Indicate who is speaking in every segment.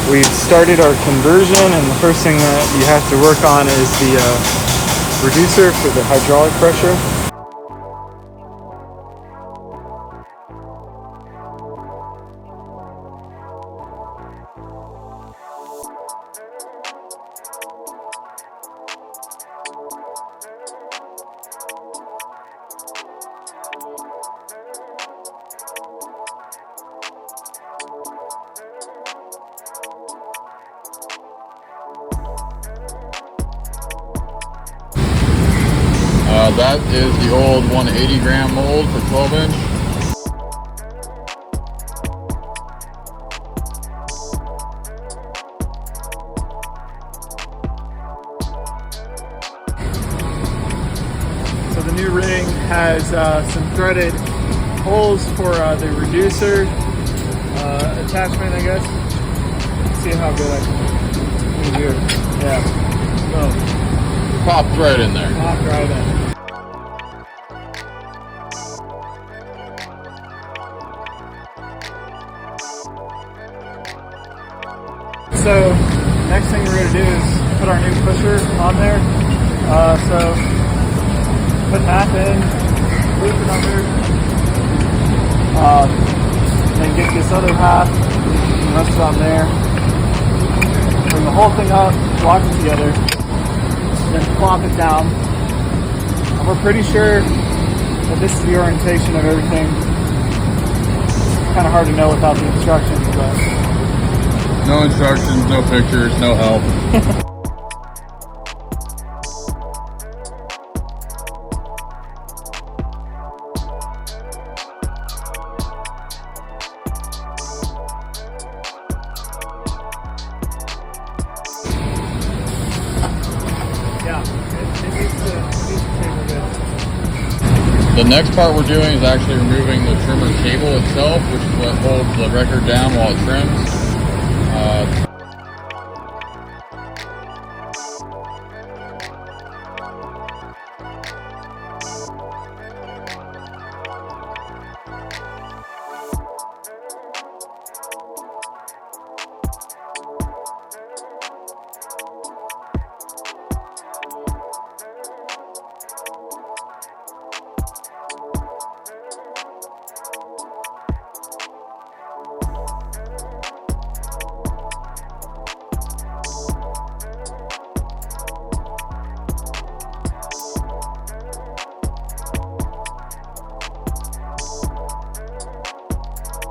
Speaker 1: We've started our conversion, and the first thing that you have to work on is the reducer for the hydraulic pressure.
Speaker 2: That is the old 180 gram mold for 12 inch.
Speaker 1: So the new ring has some threaded holes for the reducer attachment, I guess. Let's see how good I can do it. Yeah. Boom.
Speaker 2: Popped right in there.
Speaker 1: Popped right in. So next thing we're going to do is put our new pusher on there. So put half in, loop it under, then get this other half and rest it on there. Bring the whole thing up, lock it together, then plop it down. And we're pretty sure that this is the orientation of everything. It's kind of hard to know without the instructions, but
Speaker 2: no instructions, no pictures, no help.
Speaker 1: yeah, it needs to taper good.
Speaker 2: The next part we're doing is actually removing the trimmer cable itself, which is what holds the record down while it trims.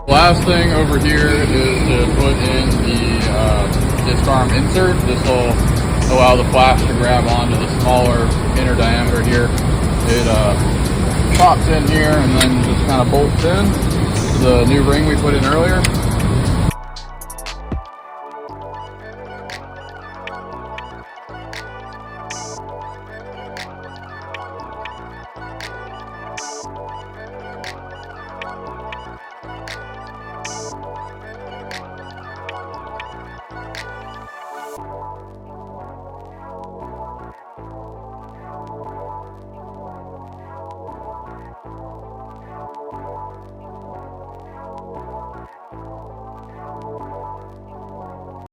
Speaker 2: Last thing over here is to put in the disc arm insert. This will allow the flash to grab onto the smaller inner diameter here. It pops in here and then just kind of bolts in to the new ring we put in earlier.